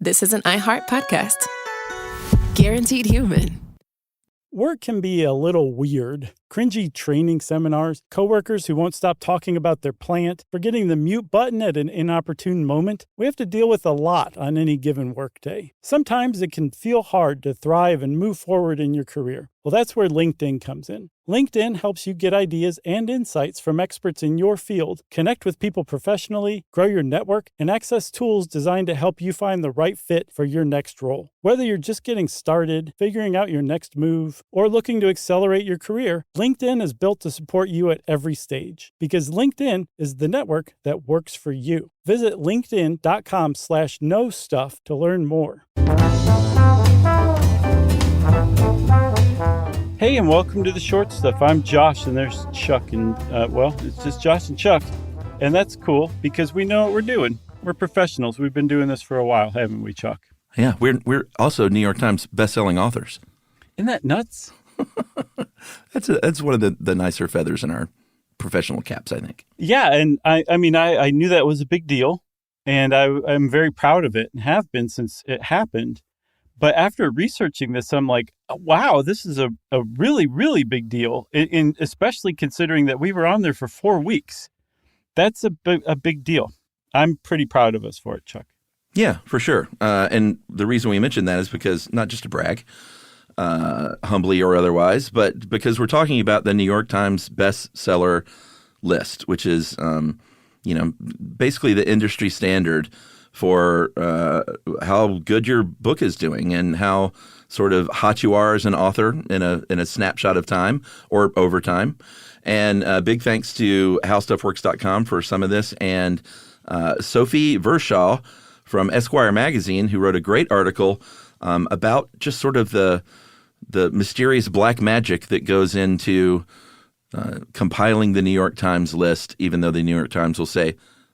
This is an iHeart podcast. Guaranteed human. Work can be a little weird. Cringy training seminars, coworkers who won't stop talking about their plant, forgetting the mute button at an inopportune moment. We have to deal with a lot on any given workday. Sometimes it can feel hard to thrive and move forward in your career. Well, that's where LinkedIn comes in. LinkedIn helps you get ideas and insights from experts in your field, connect with people professionally, grow your network, and access tools designed to help you find the right fit for your next role. Whether you're just getting started, figuring out your next move, or looking to accelerate your career, LinkedIn is built to support you at every stage because LinkedIn is the network that works for you. Visit linkedin.com/knowstuff to learn more. Hey, and welcome to The Short Stuff. I'm Josh, and there's Chuck, and it's just Josh and Chuck, and that's cool because we know what we're doing. We're professionals. We've been doing this for a while, haven't we, Chuck? Yeah, we're also New York Times best-selling authors. Isn't that nuts? That's one of the nicer feathers in our professional caps, I think. Yeah, and I mean, I knew that was a big deal, and I'm very proud of it and have been since it happened. But after researching this, I'm like, wow, this is a really, really big deal, especially considering that we were on there for 4 weeks. That's a big deal. I'm pretty proud of us for it, Chuck. Yeah, for sure. And the reason we mentioned that is because, not just to brag, humbly or otherwise, but because we're talking about the New York Times Bestseller List, which is, basically the industry standard for how good your book is doing and how sort of hot you are as an author in a snapshot of time or over time. And big thanks to HowStuffWorks.com for some of this, and Sophie Verschaw from Esquire magazine, who wrote a great article about just sort of the mysterious black magic that goes into compiling the New York Times list, even though the New York Times will say,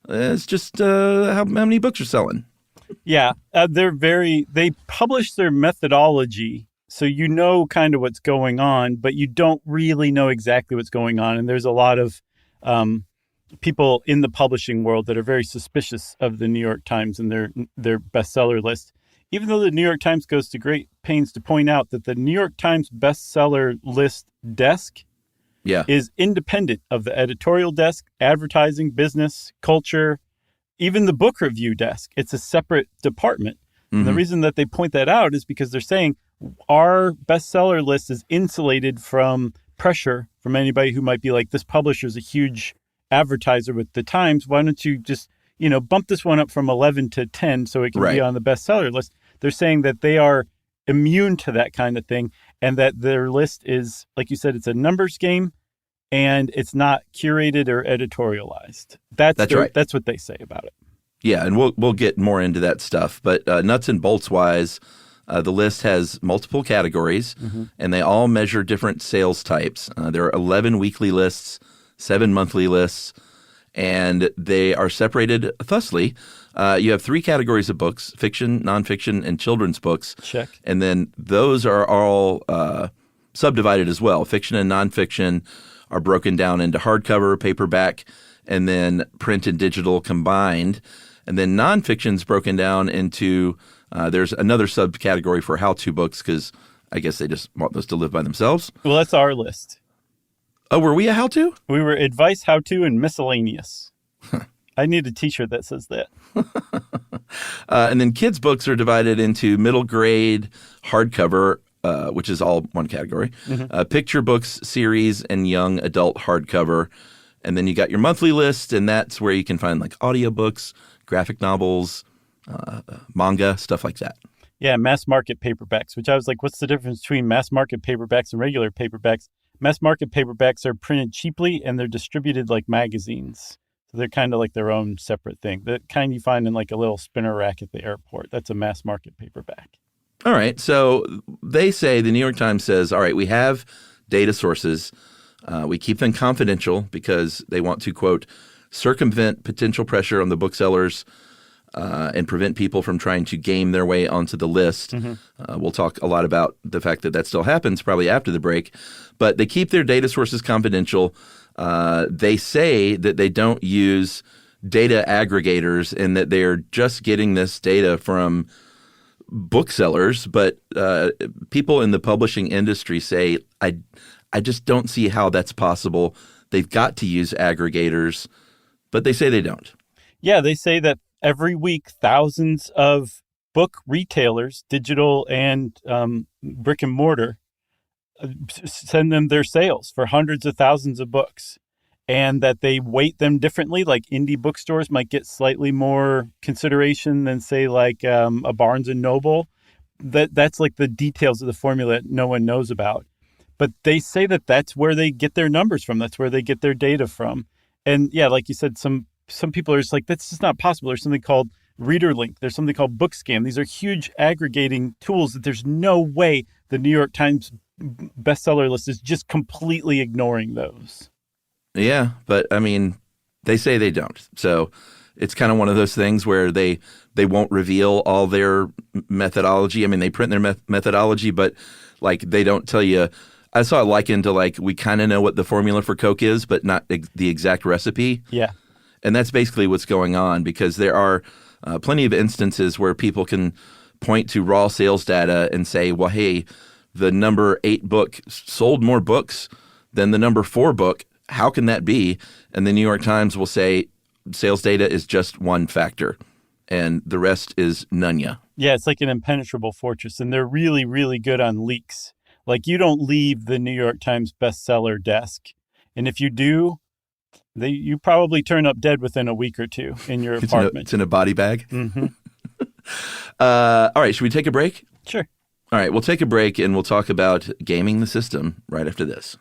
it's just how many books are selling. Yeah, they publish their methodology, so you know kind of what's going on, but you don't really know exactly what's going on. And there's a lot of people in the publishing world that are very suspicious of the New York Times and their bestseller list, even though the New York Times goes to great pains to point out that the New York Times bestseller list desk is independent of the editorial desk, advertising, business, culture, even the book review desk. It's a separate department. Mm-hmm. And the reason that they point that out is because they're saying our bestseller list is insulated from pressure from anybody who might be like, this publisher is a huge advertiser with the Times. Why don't you just, bump this one up from 11 to 10 so it can be on the bestseller list? They're saying that they are immune to that kind of thing, and that their list is, like you said, it's a numbers game, and it's not curated or editorialized. That's right. That's what they say about it. Yeah, and we'll get more into that stuff. But nuts and bolts wise, the list has multiple categories, and they all measure different sales types. There are 11 weekly lists, 7 monthly lists, and they are separated thusly. You have 3 categories of books: fiction, nonfiction, and children's books. Check. And then those are all subdivided as well. Fiction and nonfiction are broken down into hardcover, paperback, and then print and digital combined. And then nonfiction's broken down into there's another subcategory for how-to books, because I guess they just want those to live by themselves. Well, that's our list. Oh, were we a how-to? We were advice, how-to, and miscellaneous. I need a T-shirt that says that. And then kids' books are divided into middle grade, hardcover, which is all one category, picture books, series, and young adult hardcover. And then you got your monthly list, and that's where you can find like audiobooks, graphic novels, manga, stuff like that. Yeah, mass market paperbacks, which I was like, what's the difference between mass market paperbacks and regular paperbacks? Mass market paperbacks are printed cheaply, and they're distributed like magazines. So they're kind of like their own separate thing. The kind you find in like a little spinner rack at the airport. That's a mass market paperback. All right. So they say, the New York Times says, all right, we have data sources. We keep them confidential because they want to, quote, circumvent potential pressure on the booksellers and prevent people from trying to game their way onto the list. We'll talk a lot about the fact that that still happens probably after the break. But they keep their data sources confidential. They say that they don't use data aggregators and that they're just getting this data from booksellers, but people in the publishing industry say, I just don't see how that's possible. They've got to use aggregators, but they say they don't. Yeah, they say that every week, thousands of book retailers, digital and brick and mortar, send them their sales for hundreds of thousands of books, and that they weight them differently. Like indie bookstores might get slightly more consideration than, say, like a Barnes and Noble. That's like the details of the formula that no one knows about. But they say that that's where they get their numbers from. That's where they get their data from. And yeah, like you said, some people are just like, that's just not possible. There's something called ReaderLink. There's something called BookScan. These are huge aggregating tools that there's no way the New York Times bestseller list is just completely ignoring those. Yeah, but I mean, they say they don't. So it's kind of one of those things where they won't reveal all their methodology. I mean, they print their methodology, but like they don't tell you. I saw it likened to like we kind of know what the formula for Coke is, but not the exact recipe. Yeah. And that's basically what's going on, because there are plenty of instances where people can point to raw sales data and say, well, hey, the number 8 book sold more books than the number 4 book. How can that be? And the New York Times will say sales data is just one factor and the rest is none-ya. Yeah, it's like an impenetrable fortress, and they're really, really good on leaks. Like, you don't leave the New York Times bestseller desk. And if you do, you probably turn up dead within a week or two in your apartment. It's in a body bag? Mm-hmm. All right, should we take a break? Sure. All right, we'll take a break and we'll talk about gaming the system right after this.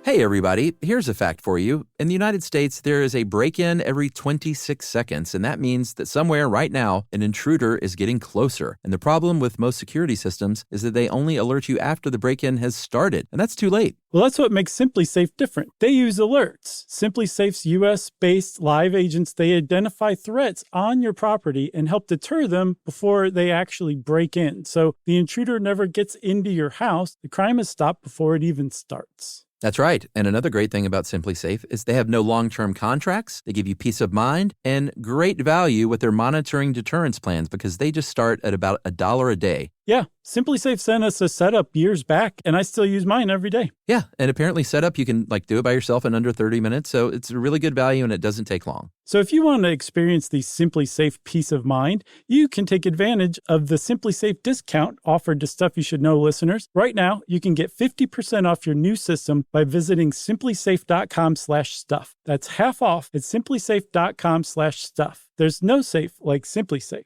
Hey everybody, here's a fact for you. In the United States, there is a break-in every 26 seconds, and that means that somewhere right now, an intruder is getting closer. And the problem with most security systems is that they only alert you after the break-in has started, and that's too late. Well, that's what makes SimpliSafe different. They use alerts. SimpliSafe's US-based live agents, they identify threats on your property and help deter them before they actually break in. So the intruder never gets into your house. The crime is stopped before it even starts. That's right. And another great thing about SimpliSafe is they have no long-term contracts. They give you peace of mind and great value with their monitoring deterrence plans because they just start at about $1 a day. Yeah, SimpliSafe sent us a setup years back, and I still use mine every day. Yeah, and apparently setup, you can do it by yourself in under 30 minutes, so it's a really good value and it doesn't take long. So if you want to experience the SimpliSafe peace of mind, you can take advantage of the SimpliSafe discount offered to Stuff You Should Know listeners. Right now, you can get 50% off your new system by visiting simplisafe.com/stuff. That's half off at simplisafe.com/stuff. There's no safe like SimpliSafe.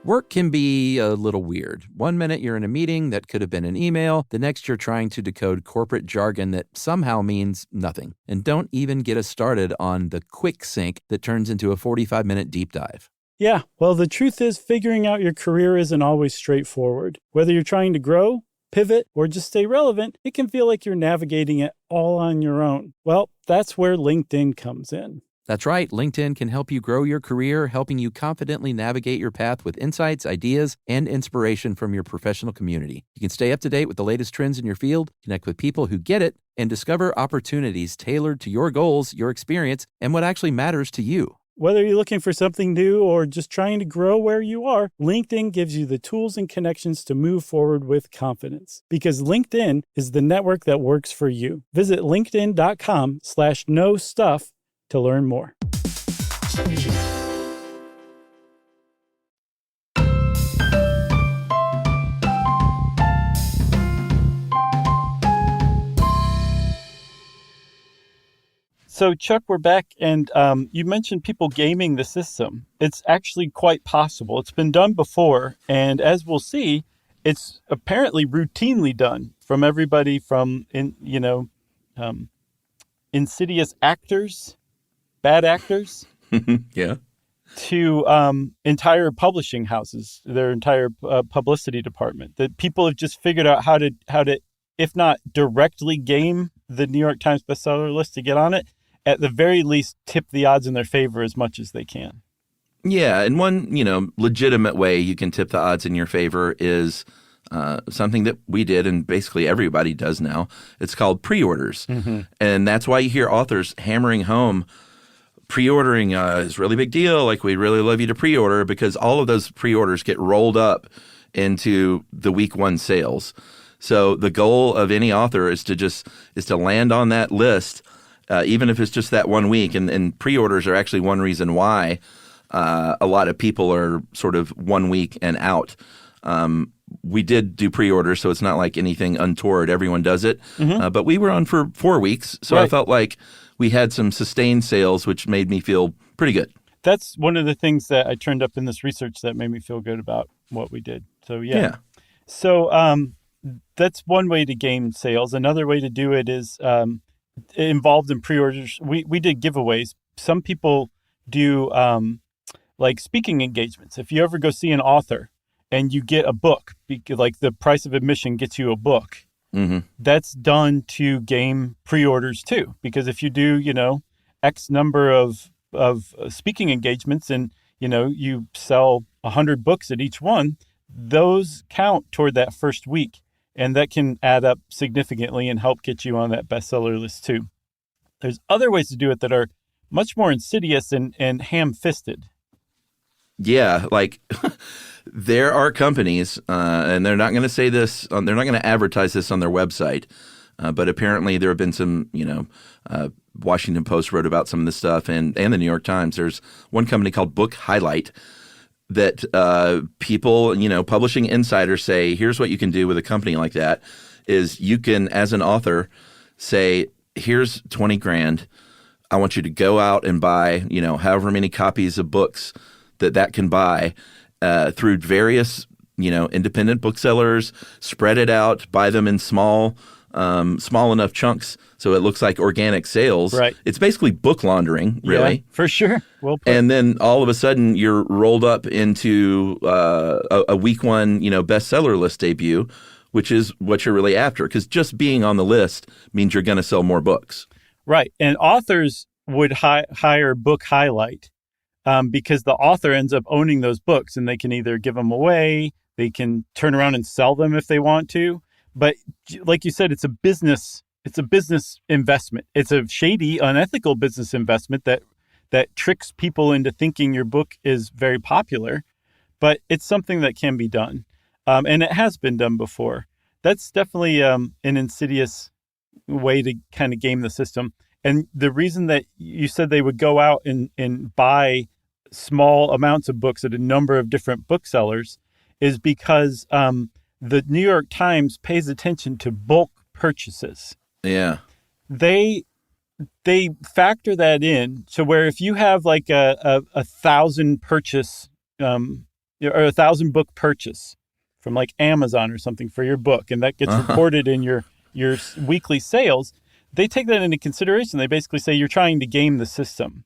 Work can be a little weird. One minute you're in a meeting that could have been an email. The next you're trying to decode corporate jargon that somehow means nothing. And don't even get us started on the quick sync that turns into a 45-minute deep dive. Yeah, well, the truth is figuring out your career isn't always straightforward. Whether you're trying to grow, pivot, or just stay relevant, it can feel like you're navigating it all on your own. Well, that's where LinkedIn comes in. That's right. LinkedIn can help you grow your career, helping you confidently navigate your path with insights, ideas, and inspiration from your professional community. You can stay up to date with the latest trends in your field, connect with people who get it, and discover opportunities tailored to your goals, your experience, and what actually matters to you. Whether you're looking for something new or just trying to grow where you are, LinkedIn gives you the tools and connections to move forward with confidence. Because LinkedIn is the network that works for you. Visit linkedin.com/knowstuff to learn more. So, Chuck, we're back, and you mentioned people gaming the system. It's actually quite possible. It's been done before, and as we'll see, it's apparently routinely done from everybody from insidious actors, bad actors, Yeah, to entire publishing houses, their entire publicity department. That people have just figured out how to if not directly game the New York Times bestseller list to get on it, at the very least tip the odds in their favor as much as they can. Yeah, and one, legitimate way you can tip the odds in your favor is something that we did and basically everybody does now. It's called pre-orders. Mm-hmm. And that's why you hear authors hammering home pre-ordering is a really big deal. Like, we'd really love you to pre-order, because all of those pre-orders get rolled up into the week one sales. So the goal of any author is to land on that list, even if it's just that 1 week. And pre-orders are actually one reason why a lot of people are sort of 1 week and out. We did do pre-orders, so it's not like anything untoward. Everyone does it. Mm-hmm. But we were on for 4 weeks, so right. I felt like we had some sustained sales, which made me feel pretty good. That's one of the things that I turned up in this research that made me feel good about what we did. So, yeah. So that's one way to game sales. Another way to do it is involved in pre-orders. We did giveaways. Some people do like speaking engagements. If you ever go see an author and you get a book, like the price of admission gets you a book, mm-hmm. that's done to game pre-orders too. Because if you do, X number of speaking engagements and, you sell 100 books at each one, those count toward that first week. And that can add up significantly and help get you on that bestseller list too. There's other ways to do it that are much more insidious and ham-fisted. Yeah, like there are companies, and they're not going to say this, they're not going to advertise this on their website, but apparently there have been some, Washington Post wrote about some of this stuff, and the New York Times. There's one company called Book Highlight that people, publishing insiders say, here's what you can do with a company like that, is you can, as an author, say, here's 20 grand. I want you to go out and buy, however many copies of books that can buy through various, independent booksellers, spread it out, buy them in small enough chunks so it looks like organic sales. Right. It's basically book laundering, really. Yeah, for sure. Well put. And then all of a sudden you're rolled up into a week one, bestseller list debut, which is what you're really after, because just being on the list means you're going to sell more books. Right. And authors would hire Book Highlight because the author ends up owning those books, and they can either give them away, they can turn around and sell them if they want to. But like you said, it's a business investment. It's a shady, unethical business investment that tricks people into thinking your book is very popular. But it's something that can be done. And it has been done before. That's definitely an insidious way to kind of game the system. And the reason that you said they would go out and buy small amounts of books at a number of different booksellers is because the New York Times pays attention to bulk purchases. Yeah. They factor that in. So where if you have like a 1,000 purchase or 1,000 book purchase from like Amazon or something for your book, and that gets reported in your weekly sales, they take that into consideration. They basically say you're trying to game the system.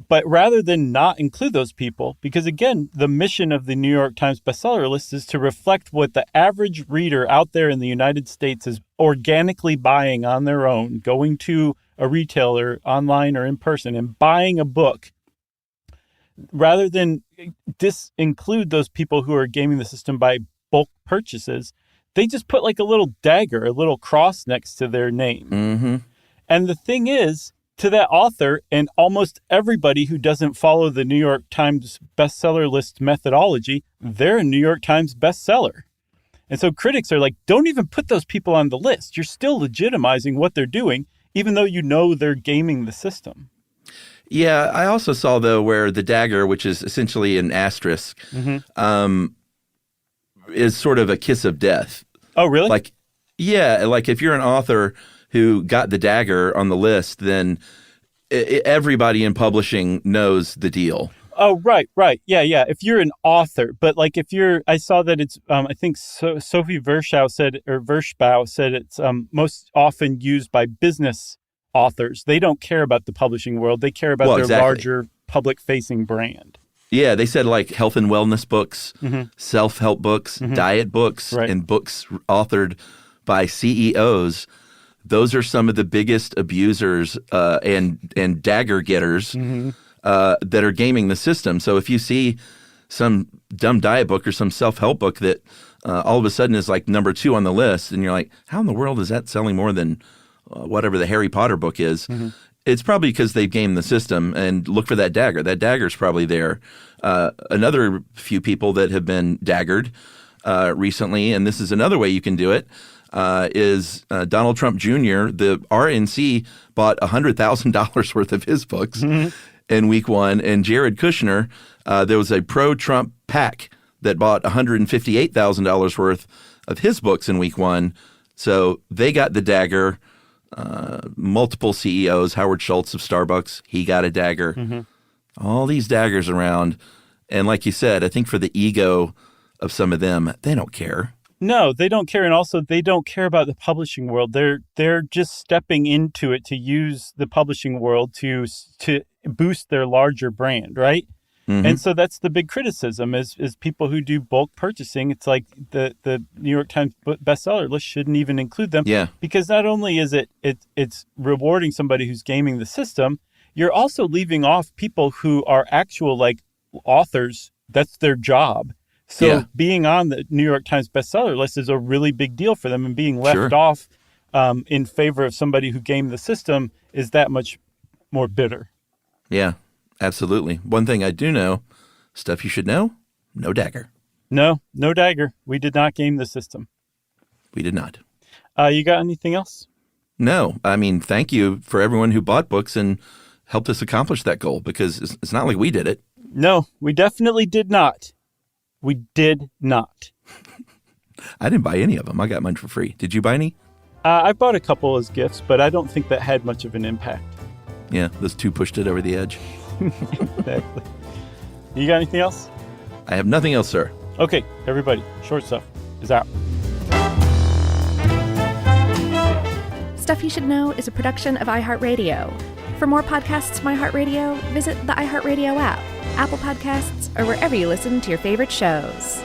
But rather than not include those people, because again, the mission of the New York Times bestseller list is to reflect what the average reader out there in the United States is organically buying on their own, going to a retailer online or in person and buying a book. Rather than disinclude those people who are gaming the system by bulk purchases, they just put like a little dagger, a little cross next to their name. Mm-hmm. And the thing is, to that author and almost everybody who doesn't follow the New York Times bestseller list methodology, they're a New York Times bestseller. And so critics are like, don't even put those people on the list. You're still legitimizing what they're doing, even though you know they're gaming the system. Yeah, I also saw, though, where the dagger, which is essentially an asterisk, is sort of a kiss of death. Oh, really? Like if you're an author who got the dagger on the list, then everybody in publishing knows the deal. Oh, right. Yeah. If you're an author, but like I saw that it's, I think Sophie Verschow said it's most often used by business authors. They don't care about the publishing world. They care about their larger public-facing brand. Yeah, they said like health and wellness books, self-help books, diet books, and books authored by CEOs, those are some of the biggest abusers and dagger getters that are gaming the system. So if you see some dumb diet book or some self-help book that all of a sudden is like number 2 on the list, and you're like, how in the world is that selling more than whatever the Harry Potter book is? It's probably because they've gamed the system, and look for that dagger. That dagger's probably there. Another few people that have been daggered recently, and this is another way you can do it, is Donald Trump Jr. The RNC bought $100,000 worth of his books in week 1, and Jared Kushner, there was a pro-Trump PAC that bought $158,000 worth of his books in week 1. So they got the dagger. Multiple CEOs, Howard Schultz of Starbucks, he got a dagger. All these daggers around. And like you said, I think for the ego of some of them, they don't care. No, they don't care. And also they don't care about the publishing world. They're just stepping into it to use the publishing world to boost their larger brand, right? And so that's the big criticism is people who do bulk purchasing. It's like the New York Times bestseller list shouldn't even include them. Yeah. Because not only is it's rewarding somebody who's gaming the system, you're also leaving off people who are actual like authors. That's their job. So being on the New York Times bestseller list is a really big deal for them, and being left off in favor of somebody who gamed the system is that much more bitter. Yeah. Absolutely. One thing I do know, stuff you should know, no dagger. No dagger. We did not game the system. We did not. You got anything else? No. I mean, thank you for everyone who bought books and helped us accomplish that goal, because it's not like we did it. No, we definitely did not. We did not. I didn't buy any of them. I got mine for free. Did you buy any? I bought a couple as gifts, but I don't think that had much of an impact. Yeah, those 2 pushed it over the edge. Exactly. You got anything else? I have nothing else, sir. Okay, everybody, Short Stuff is out. Stuff You Should Know is a production of iHeartRadio. For more podcasts from iHeartRadio, visit the iHeartRadio app, Apple Podcasts, or wherever you listen to your favorite shows.